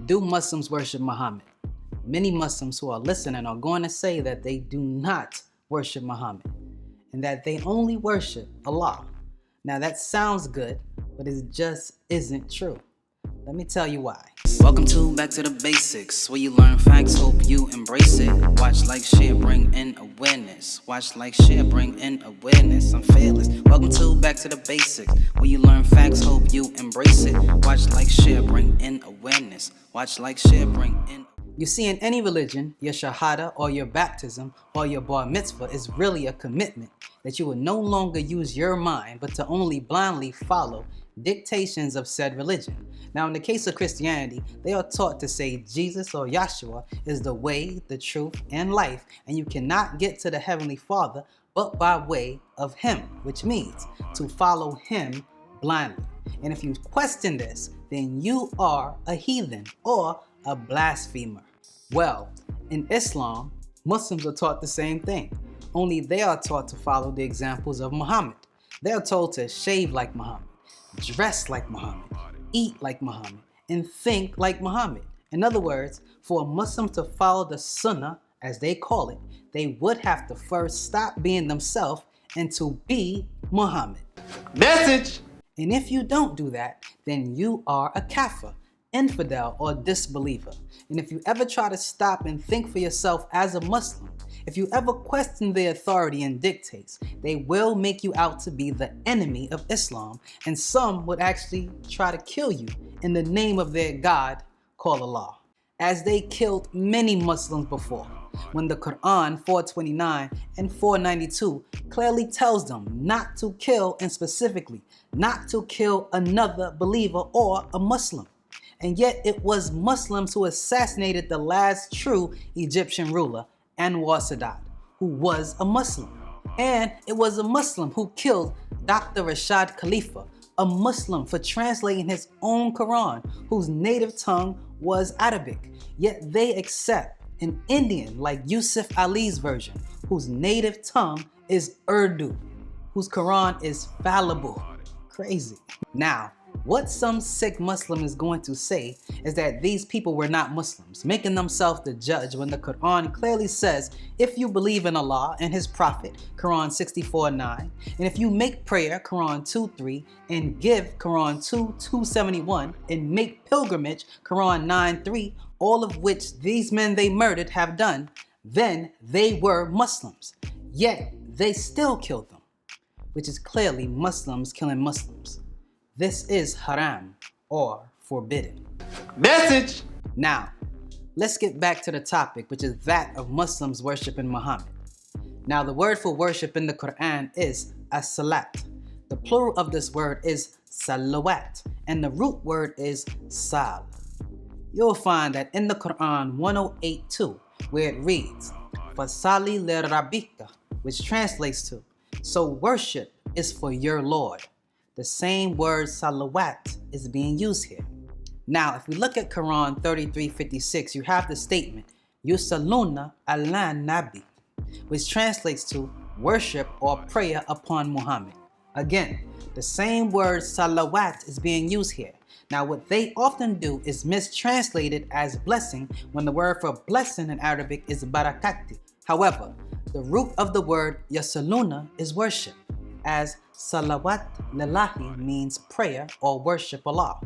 Do Muslims worship Muhammad? Many Muslims who are listening are going to say that they do not worship Muhammad and that they only worship Allah. Now that sounds good, but it just isn't true. Let me tell you why. Welcome to Back to the Basics, where you learn facts, hope you embrace it. Watch, like, share, bring in awareness. Watch, like, share, bring in awareness. I'm fearless. Welcome to Back to the Basics, where you learn facts, hope you embrace it. Watch, like, share, bring in awareness. Watch, like, share, bring in. You see, in any religion, your shahada or your baptism or your bar mitzvah is really a commitment that you will no longer use your mind, but to only blindly follow dictations of said religion. Now, in the case of Christianity, they are taught to say Jesus or Yahshua is the way, the truth, and life, and you cannot get to the Heavenly Father but by way of Him, which means to follow Him blindly. And if you question this, then you are a heathen or a blasphemer. Well, in Islam, Muslims are taught the same thing, only they are taught to follow the examples of Muhammad. They are told to shave like Muhammad, dress like Muhammad, eat like Muhammad, and think like Muhammad. In other words, for a Muslim to follow the Sunnah, as they call it, they would have to first stop being themselves and to be Muhammad. Message! And if you don't do that, then you are a kafir, infidel, or disbeliever. And if you ever try to stop and think for yourself as a Muslim, if you ever question their authority and dictates, they will make you out to be the enemy of Islam, and some would actually try to kill you in the name of their God called Allah, as they killed many Muslims before, when the Quran 429 and 492 clearly tells them not to kill, and specifically not to kill another believer or a Muslim. And yet it was Muslims who assassinated the last true Egyptian ruler, Anwar Sadat, who was a Muslim. And it was a Muslim who killed Dr. Rashad Khalifa, a Muslim, for translating his own Quran, whose native tongue was Arabic. Yet they accept an Indian like Yusuf Ali's version, whose native tongue is Urdu, whose Quran is fallible. Crazy. Now, what some sick Muslim is going to say is that these people were not Muslims, making themselves the judge when the Quran clearly says if you believe in Allah and His Prophet, Quran 64:9, and if you make prayer, Quran 2:3, and give, Quran 2:271, and make pilgrimage, Quran 9:3, all of which these men they murdered have done, then they were Muslims. Yet they still killed them, which is clearly Muslims killing Muslims. This is haram, or forbidden. Message! Now, let's get back to the topic, which is that of Muslims worshiping Muhammad. Now, the word for worship in the Quran is as-salat. The plural of this word is salawat, and the root word is sal. You'll find that in the Quran 108:2, where it reads, Fasali li rabbika, which translates to, so worship is for your Lord. The same word salawat is being used here. Now, if we look at Quran 33:56, you have the statement, Yusalluna ala nabi, which translates to worship or prayer upon Muhammad. Again, the same word salawat is being used here. Now, what they often do is mistranslate it as blessing when the word for blessing in Arabic is barakati. However, the root of the word yasaluna is worship, as salawat lillahi means prayer or worship Allah.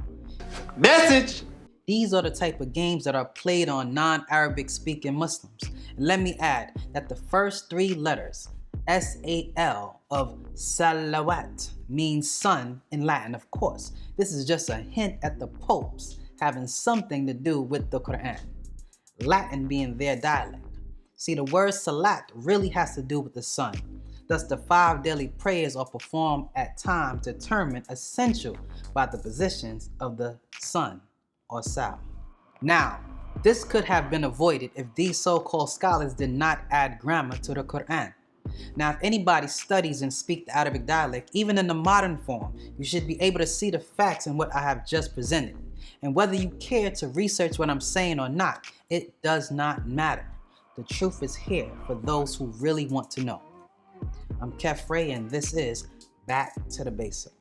Message! These are the type of games that are played on non-Arabic speaking Muslims. And let me add that the first three letters, S-A-L, of salawat means sun in Latin, of course. This is just a hint at the popes having something to do with the Quran, Latin being their dialect. See, the word salat really has to do with the sun. Thus, the 5 daily prayers are performed at times determined essential by the positions of the sun or sal. Now, this could have been avoided if these so-called scholars did not add grammar to the Quran. Now, if anybody studies and speaks the Arabic dialect, even in the modern form, you should be able to see the facts in what I have just presented. And whether you care to research what I'm saying or not, it does not matter. The truth is here for those who really want to know. I'm Kefre, and this is Back to the Basic.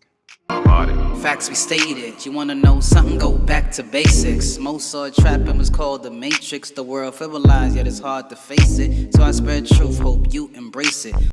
Facts we stated. You wanna know something? Go back to basics. Mozart trapping was called the Matrix. The world civilized, yet it's hard to face it. So I spread truth, hope you embrace it.